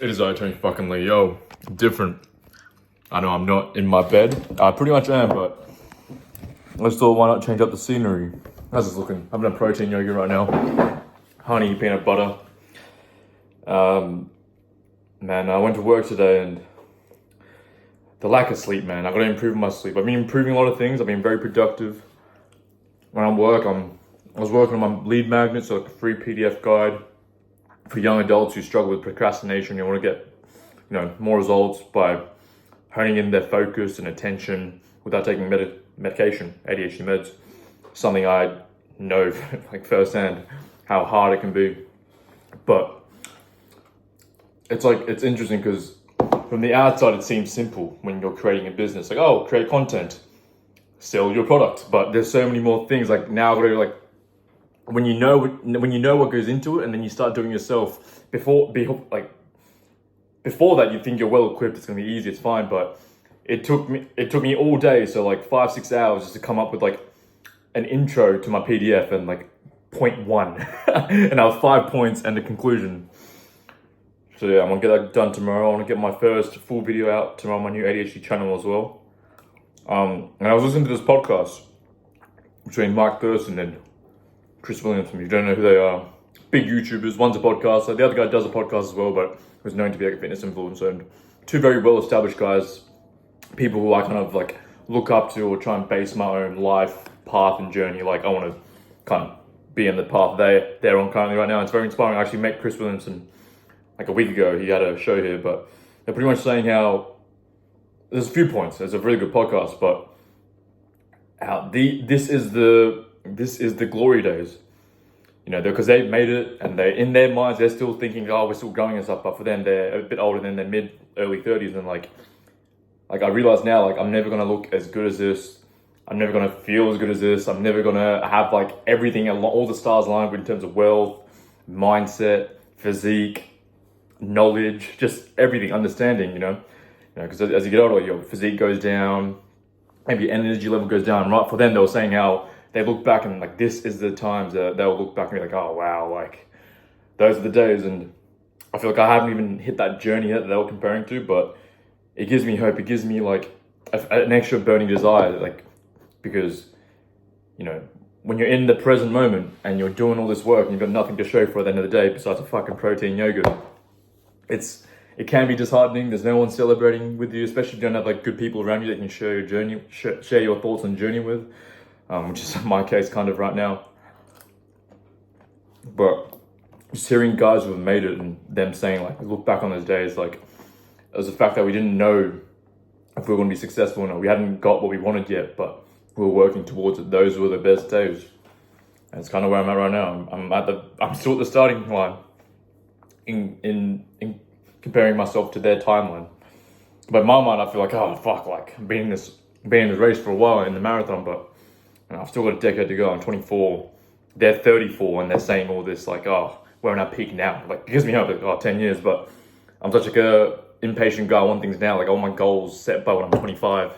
It is I, Tony fucking Lee. Yo, different. I know I'm not in my bed. I pretty much am, but let's thought why not change up the scenery. How's this looking? I'm having a protein yogurt right now. Honey, peanut butter. Man, I went to work today and the lack of sleep, man. I've got to improve my sleep. I've been improving a lot of things. I've been very productive. When I'm work, I was working on my lead magnet, so like a free PDF guide for young adults who struggle with procrastination. You want to get, more results by honing in their focus and attention without taking medication, ADHD meds. Something I know like firsthand how hard it can be. But it's interesting because from the outside it seems simple when you're creating a business. Like, oh, create content, sell your product. But there's so many more things. Like now, when you know what goes into it, and then you start doing it yourself. Before that, you think you're well equipped. It's gonna be easy. It's fine. But it took me all day, so like 5-6 hours, just to come up with like an intro to my PDF and like point one, and I was 5 points and the conclusion. So yeah, I'm gonna get that done tomorrow. I want to get my first full video out tomorrow on my new ADHD channel as well. And I was listening to this podcast between Mike Thurston and Chris Williamson. You don't know who they are. Big YouTubers. One's a podcaster. The other guy does a podcast as well, but who's known to be like a fitness influencer. And two very well-established guys. People who I kind of like look up to or try and base my own life path and journey. Like I want to kind of be in the path they're on currently right now. It's very inspiring. I actually met Chris Williamson like a week ago. He had a show here, but they're pretty much saying how there's a few points. It's a really good podcast, but how this is the glory days. Because they've made it, and they in their minds they're still thinking, oh, we're still growing and stuff. But for them, they're a bit older than their early 30s, and like I realize now, like I'm never gonna look as good as this. I'm never gonna feel as good as this. I'm never gonna have like everything, all the stars aligned in terms of wealth, mindset, physique, knowledge, just everything, understanding. Because as you get older, your physique goes down, maybe your energy level goes down. Right, for them, they were saying how they look back and like this is the times that they'll look back and be like, oh wow, like those are the days. And I feel like I haven't even hit that journey yet that they were comparing to, but it gives me hope. It gives me like an extra burning desire, like because when you're in the present moment and you're doing all this work and you've got nothing to show for at the end of the day besides a fucking protein yogurt, it can be disheartening. There's no one celebrating with you, especially if you don't have like good people around you that can share your journey, share your thoughts and journey with, which is my case kind of right now. But just hearing guys who have made it and them saying like, look back on those days, like it was the fact that we didn't know if we were going to be successful or not. We hadn't got what we wanted yet, but we were working towards it. Those were the best days. And it's kind of where I'm at right now. I'm still at the starting line in comparing myself to their timeline. But in my mind, I feel like, oh fuck, like I'm being in this race for a while in the marathon, but I've still got a decade to go. I'm 24. They're 34, and they're saying all this like, oh, we're on our peak now. Like it gives me hope, like 10 years. But I'm such like a impatient guy. I want things now. Like all my goals set by when I'm 25.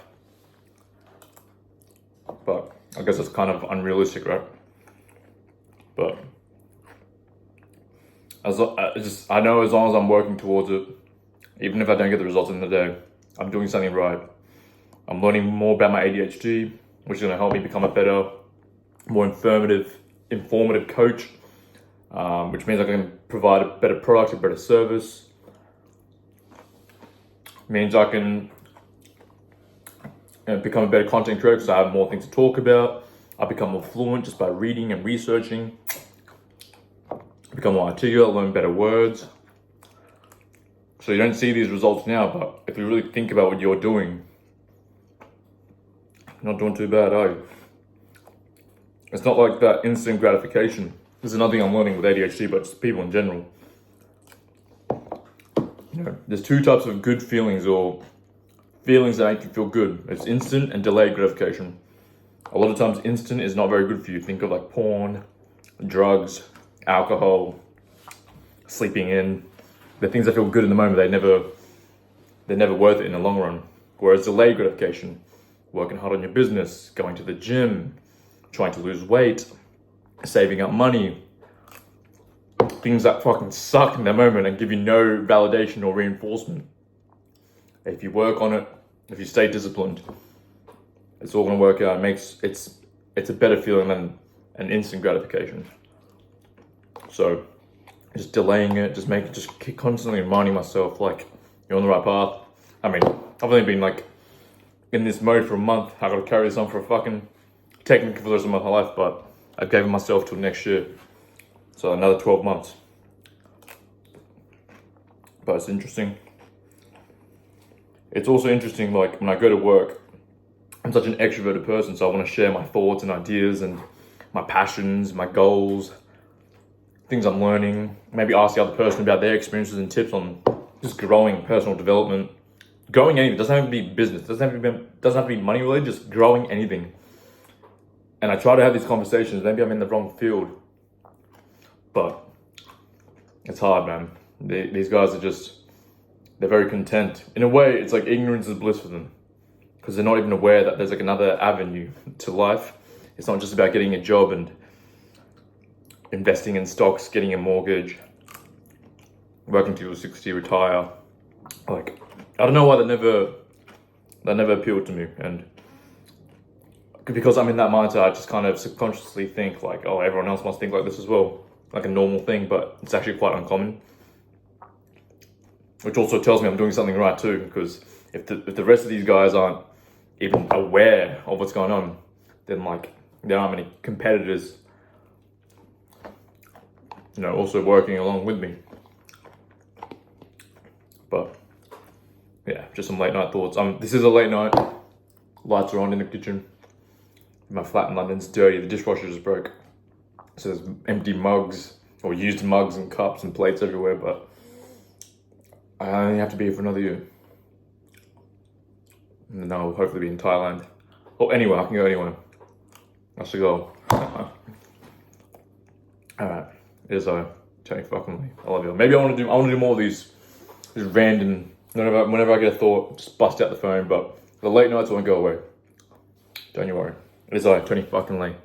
But I guess it's kind of unrealistic, right? But I know as long as I'm working towards it, even if I don't get the results in the day, I'm doing something right. I'm learning more about my ADHD, which is going to help me become a better, more informative coach, which means I can provide a better product, a better service. Means I can become a better content creator because I have more things to talk about. I become more fluent just by reading and researching. Become more articulate, learn better words. So you don't see these results now, but if you really think about what you're doing, you're not doing too bad, are you? It's not like that instant gratification. This is another thing I'm learning with ADHD, but just people in general. There's two types of good feelings or feelings that make you feel good. It's instant and delayed gratification. A lot of times instant is not very good for you. Think of like porn, drugs, alcohol, sleeping in. The things that feel good in the moment, they're never worth it in the long run. Whereas delayed gratification, working hard on your business, going to the gym, trying to lose weight, saving up money, things that fucking suck in the moment and give you no validation or reinforcement. If you work on it, if you stay disciplined, it's all gonna work out. It's a better feeling than an instant gratification. So just delaying it, just keep constantly reminding myself like you're on the right path. I mean, I've only been like in this mode for a month. I gotta carry this on for a fucking technically for the rest of my life, but I gave myself till next year. So another 12 months. But it's interesting. It's also interesting, like when I go to work, I'm such an extroverted person, so I want to share my thoughts and ideas and my passions, my goals, things I'm learning. Maybe ask the other person about their experiences and tips on just growing personal development. Growing anything, doesn't have to be business, doesn't have to be money related, just growing anything. And I try to have these conversations. Maybe I'm in the wrong field, but it's hard, man. These guys are they're very content. In a way, it's like ignorance is bliss for them because they're not even aware that there's like another avenue to life. It's not just about getting a job and investing in stocks, getting a mortgage, working till you're 60, retire. Like, I don't know why that never appealed to me. And because I'm in that mindset, I just kind of subconsciously think like, oh, everyone else must think like this as well. Like a normal thing, but it's actually quite uncommon. Which also tells me I'm doing something right too, because if the rest of these guys aren't even aware of what's going on, then like there aren't many competitors, also working along with me. But yeah, just some late night thoughts. This is a late night. Lights are on in the kitchen. My flat in London's dirty. The dishwasher just broke. So there's empty mugs or used mugs and cups and plates everywhere, but I only have to be here for another year. And then I'll hopefully be in Thailand. Or anywhere, I can go anywhere. I should go. Alright. It is Tony fucking Lee. I love you. Maybe I want to do more of these random, whenever I get a thought, just bust out the phone, but the late nights won't go away. Don't you worry. It is Tony fucking Lee.